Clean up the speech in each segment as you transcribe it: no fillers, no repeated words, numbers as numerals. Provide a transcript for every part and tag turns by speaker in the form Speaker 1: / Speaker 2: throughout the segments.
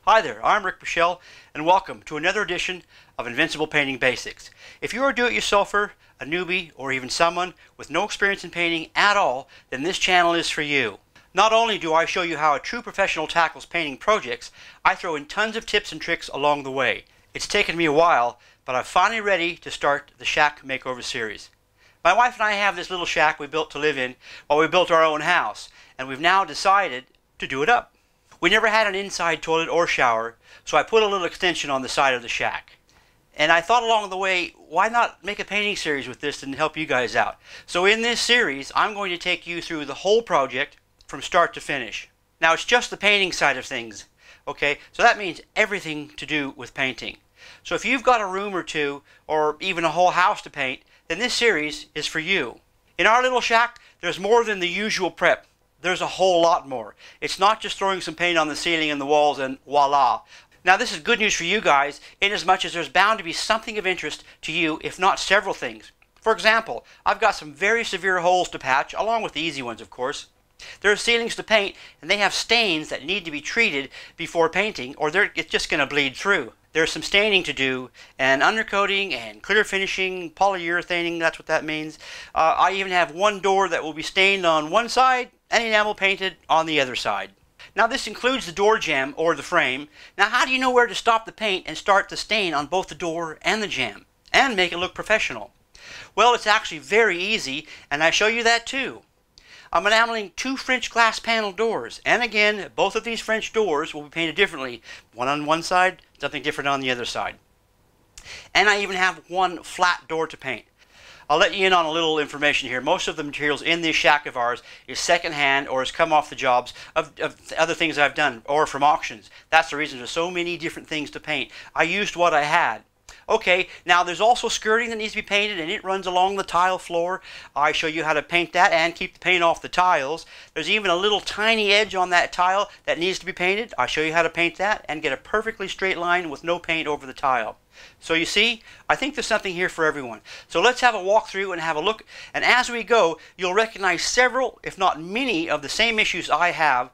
Speaker 1: Hi there, I'm Rick Bushell, and welcome to another edition of Invincible Painting Basics. If you're a do-it-yourselfer, a newbie, or even someone with no experience in painting at all, then this channel is for you. Not only do I show you how a true professional tackles painting projects, I throw in tons of tips and tricks along the way. It's taken me a while, but I'm finally ready to start the Shack Makeover series. My wife and I have this little shack we built to live in while we built our own house, and we've now decided to do it up. We never had an inside toilet or shower, so I put a little extension on the side of the shack. And I thought along the way, why not make a painting series with this and help you guys out? So in this series, I'm going to take you through the whole project from start to finish. Now it's just the painting side of things, okay? So that means everything to do with painting. So if you've got a room or two, or even a whole house to paint, then this series is for you. In our little shack, there's more than the usual prep. There's a whole lot more. It's not just throwing some paint on the ceiling and the walls and voila. Now this is good news for you guys, in as much as there's bound to be something of interest to you, if not several things. For example, I've got some very severe holes to patch, along with the easy ones of course. There are ceilings to paint, and they have stains that need to be treated before painting, or it's just going to bleed through. There's some staining to do, and undercoating, and clear finishing, polyurethaning, that's what that means. I even have one door that will be stained on one side, and enamel painted on the other side. Now this includes the door jamb, or the frame. Now how do you know where to stop the paint and start the stain on both the door and the jamb, and make it look professional? Well, it's actually very easy, and I show you that too. I'm enameling two French glass panel doors, and again, both of these French doors will be painted differently. One on one side, something different on the other side. And I even have one flat door to paint. I'll let you in on a little information here. Most of the materials in this shack of ours is secondhand or has come off the jobs of other things I've done, or from auctions. That's the reason there's so many different things to paint. I used what I had. Okay, now there's also skirting that needs to be painted, and it runs along the tile floor. I show you how to paint that and keep the paint off the tiles. There's even a little tiny edge on that tile that needs to be painted. I show you how to paint that and get a perfectly straight line with no paint over the tile. So you see, I think there's something here for everyone. So let's have a walk through and have a look, and as we go, you'll recognize several, if not many, of the same issues I have.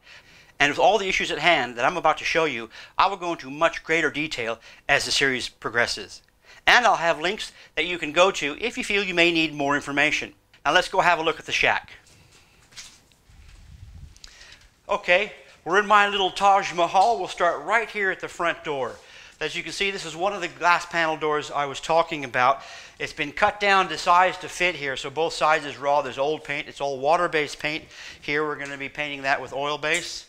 Speaker 1: And with all the issues at hand that I'm about to show you, I will go into much greater detail as the series progresses. And I'll have links that you can go to if you feel you may need more information. Now let's go have a look at the shack. Okay, we're in my little Taj Mahal. We'll start right here at the front door. As you can see, this is one of the glass panel doors I was talking about. It's been cut down to size to fit here, so both sides is raw. There's old paint. It's all water-based paint. Here we're going to be painting that with oil base.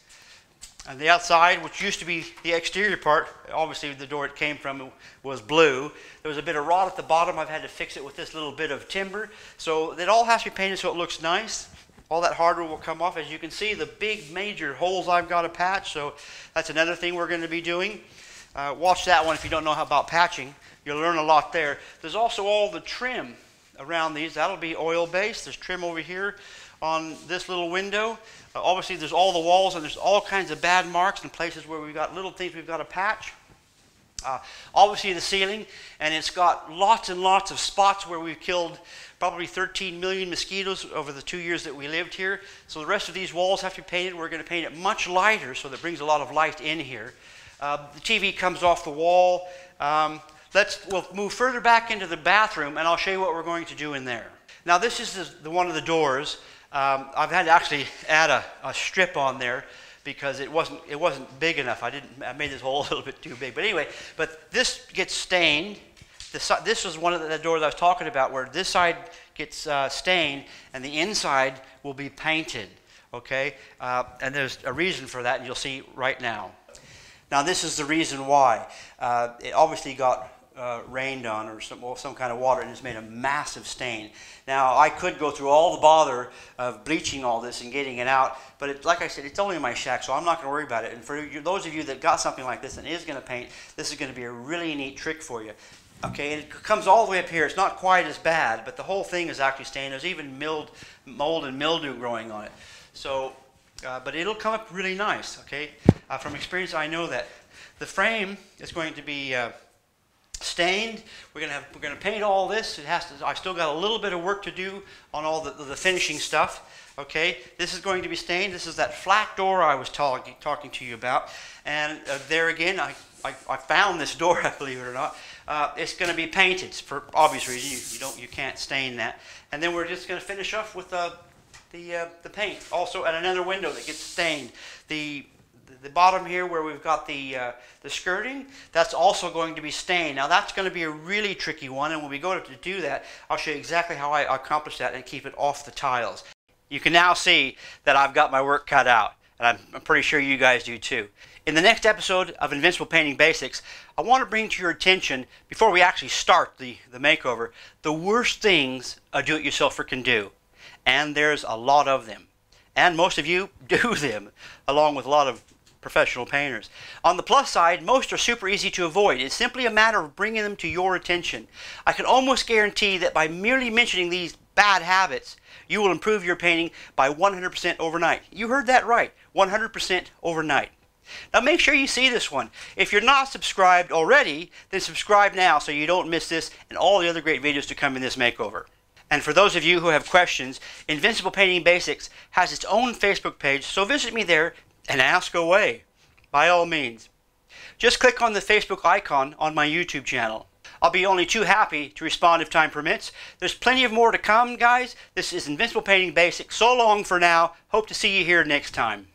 Speaker 1: And the outside, which used to be the exterior part, obviously the door it came from was blue. There was a bit of rot at the bottom. I've had to fix it with this little bit of timber. So it all has to be painted so it looks nice. All that hardware will come off. As you can see, the big major holes I've got to patch. So that's another thing we're going to be doing. Watch that one if you don't know about patching. You'll learn a lot there. There's also all the trim around these. That'll be oil based. There's trim over here on this little window. Obviously there's all the walls, and there's all kinds of bad marks and places where we've got little things we've got to patch. Obviously the ceiling, and it's got lots and lots of spots where we've killed probably 13 million mosquitoes over the 2 years that we lived here. So the rest of these walls have to be painted. We're going to paint it much lighter so that it brings a lot of light in here. The TV comes off the wall. We'll move further back into the bathroom, and I'll show you what we're going to do in there. Now this is one of the doors. I've had to actually add a strip on there because it wasn't big enough. I made this hole a little bit too big. But anyway, this gets stained. This was one of the doors I was talking about, where this side gets stained and the inside will be painted. Okay, and there's a reason for that, and you'll see right now. Now this is the reason why. It obviously got rained on, or some kind of water, and it's made a massive stain. Now I could go through all the bother of bleaching all this and getting it out, but like I said, it's only in my shack, so I'm not going to worry about it. And for those of you that got something like this and is going to paint, this is going to be a really neat trick for you. Okay, and it comes all the way up here. It's not quite as bad, but the whole thing is actually stained. There's even mold and mildew growing on it. So, but it'll come up really nice. Okay, from experience I know that. The frame is going to be stained. We're gonna paint all this. I still got a little bit of work to do on all the finishing stuff. Okay, this is going to be stained. This is that flat door I was talking to you about. And there again, I found this door, believe it or not. It's going to be painted for obvious reasons. You can't stain that. And then we're just going to finish off with the paint. Also, at another window that gets stained. The bottom here where we've got the skirting, that's also going to be stained. Now that's going to be a really tricky one, and when we go to do that, I'll show you exactly how I accomplish that and keep it off the tiles. You can now see that I've got my work cut out, and I'm pretty sure you guys do too. In the next episode of Invincible Painting Basics, I want to bring to your attention, before we actually start the makeover, the worst things a do-it-yourselfer can do. And there's a lot of them. And most of you do them, along with a lot of professional painters. On the plus side, most are super easy to avoid. It's simply a matter of bringing them to your attention. I can almost guarantee that by merely mentioning these bad habits, you will improve your painting by 100% overnight. You heard that right, 100% overnight. Now make sure you see this one. If you're not subscribed already, then subscribe now so you don't miss this and all the other great videos to come in this makeover. And for those of you who have questions, Invincible Painting Basics has its own Facebook page, so visit me there and ask away, by all means. Just click on the Facebook icon on my YouTube channel. I'll be only too happy to respond if time permits. There's plenty of more to come, guys. This is Invincible Painting Basics. So long for now. Hope to see you here next time.